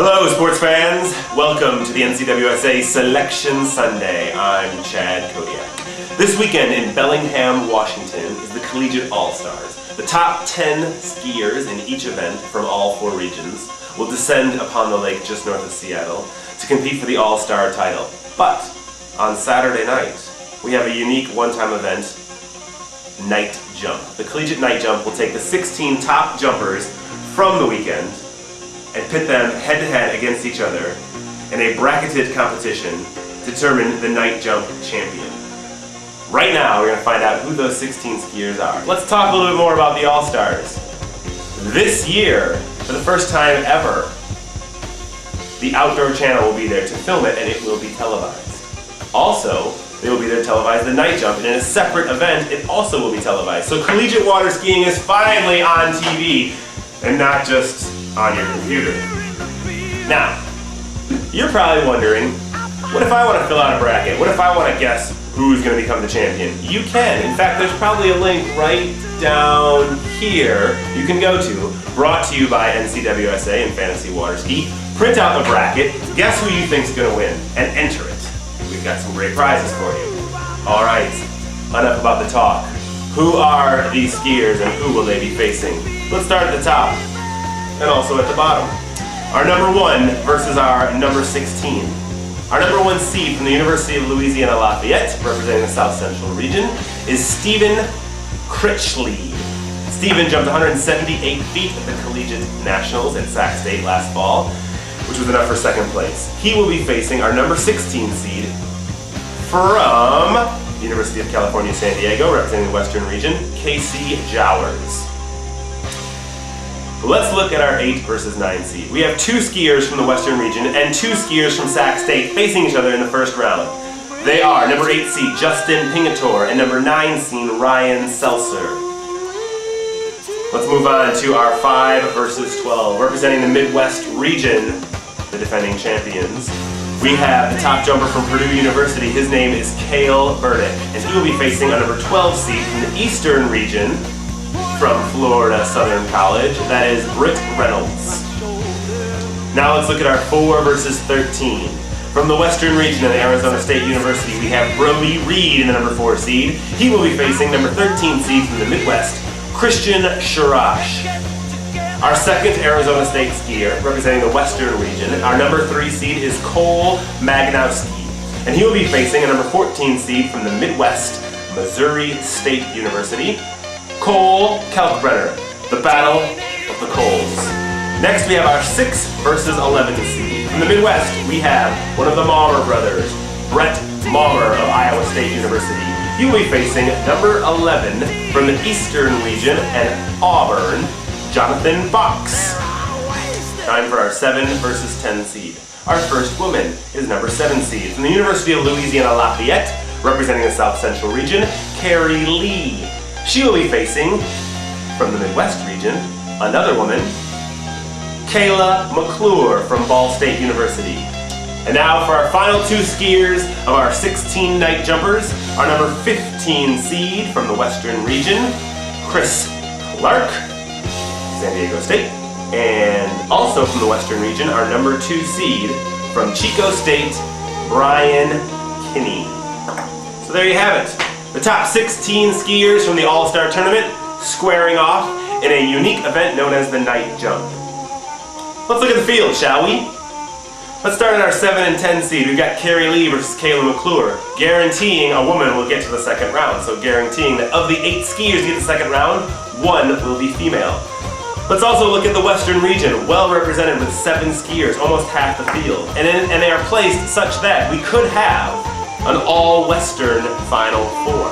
Hello sports fans, welcome to the NCWSA Selection Sunday. I'm Chad Kodiak. This weekend in Bellingham, Washington is the Collegiate All-Stars. The top 10 skiers in each event from all 4 regions will descend upon the lake just north of Seattle to compete for the All-Star title. But on Saturday night, we have a unique one-time event, night jump. The Collegiate Night Jump will take the 16 top jumpers from the weekend and pit them head-to-head against each other in a bracketed competition to determine the night jump champion. Right now, we're going to find out who those 16 skiers are. Let's talk a little bit more about the All-Stars. This year, for the first time ever, the Outdoor Channel will be there to film it, and it will be televised. Also, they will be there to televise the night jump, and in a separate event, it also will be televised. So collegiate water skiing is finally on TV, and not just on your computer. Now, you're probably wondering, what if I want to fill out a bracket? What if I want to guess who's going to become the champion? You can. In fact, there's probably a link right down here you can go to, brought to you by NCWSA and Fantasy Water Ski. Print out the bracket, guess who you think's going to win, and enter it. We've got some great prizes for you. All right, enough about the talk. Who are these skiers and who will they be facing? Let's start at the top and also at the bottom. Our number 1 versus our number 16. Our number 1 seed from the University of Louisiana Lafayette, representing the South Central region, is Stephen Critchley. Stephen jumped 178 feet at the Collegiate Nationals at Sac State last fall, which was enough for second place. He will be facing our number 16 seed from the University of California, San Diego, representing the Western region, Casey Jowers. Let's look at our 8 versus 9 seed. We have 2 skiers from the Western region and 2 skiers from Sac State facing each other in the first round. They are number 8 seed Justin Pingator and number 9 seed Ryan Seltzer. Let's move on to our 5 versus 12. Representing the Midwest region, the defending champions, we have the top jumper from Purdue University. His name is Cale Burdick, and he will be facing a number 12 seed from the Eastern region from Florida Southern College. That is Britt Reynolds. Now let's look at our 4 versus 13. From the Western region of the Arizona State University, we have Brody Reed in the number 4 seed. He will be facing number 13 seed from the Midwest, Christian Sharash. Our second Arizona State skier, representing the Western region, our number 3 seed is Cole Magnowski, and he will be facing a number 14 seed from the Midwest, Missouri State University, Cole Kalkbrenner, the battle of the Coles. Next we have our 6 versus 11 seed. From the Midwest, we have one of the Maumer brothers, Brett Maumer of Iowa State University. He will be facing number 11 from the Eastern region and Auburn, Jonathan Fox. Time for our 7 versus 10 seed. Our first woman is number 7 seed from the University of Louisiana Lafayette, representing the South Central region, Carrie Lee. She will be facing, from the Midwest region, another woman, Kayla McClure from Ball State University. And now for our final 2 skiers of our 16 night jumpers, our number 15 seed from the Western region, Chris Clark, San Diego State, and also from the Western region, our number 2 seed from Chico State, Brian Kinney. So there you have it. The top 16 skiers from the All-Star Tournament squaring off in a unique event known as the Night Jump. Let's look at the field, shall we? Let's start at our 7 and 10 seed. We've got Carrie Lee versus Kayla McClure, guaranteeing a woman will get to the second round. So guaranteeing that of the 8 skiers to get to the second round, 1 will be female. Let's also look at the Western region, well represented with 7 skiers, almost half the field. And they are placed such that we could have an all-Western Final 4.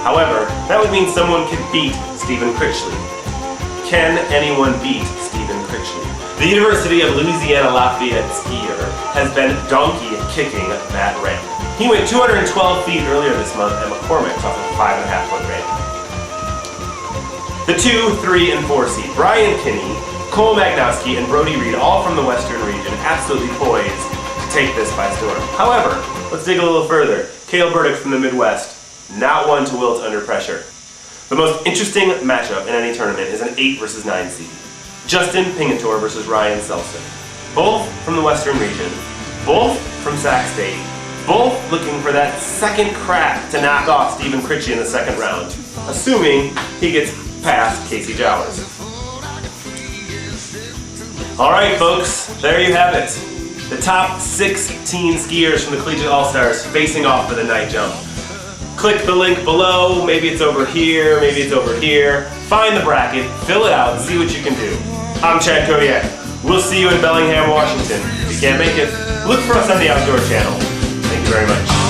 However, that would mean someone could beat Stephen Critchley. Can anyone beat Stephen Critchley? The University of Louisiana Lafayette skier has been donkey kicking that ramp. He went 212 feet earlier this month at McCormick off of a 5.5 foot ramp. The 2, 3, and 4 seed, Brian Kinney, Cole Magnowski, and Brody Reed, all from the Western region, absolutely poised to take this by storm. However, let's dig a little further. Cale Burdick from the Midwest, not one to wilt under pressure. The most interesting matchup in any tournament is an 8 versus 9 seed. Justin Pingator versus Ryan Seltzer. both from the Western region, both from Sac State, both looking for that second crack to knock off Stephen Critchie in the second round, assuming he gets past Casey Jowers. Alright folks, there you have it. The top 16 skiers from the Collegiate All-Stars facing off for the night jump. Click the link below, maybe it's over here, maybe it's over here. Find the bracket, fill it out, and see what you can do. I'm Chad Kodiak. We'll see you in Bellingham, Washington. If you can't make it, look for us on the Outdoor Channel. Thank you very much.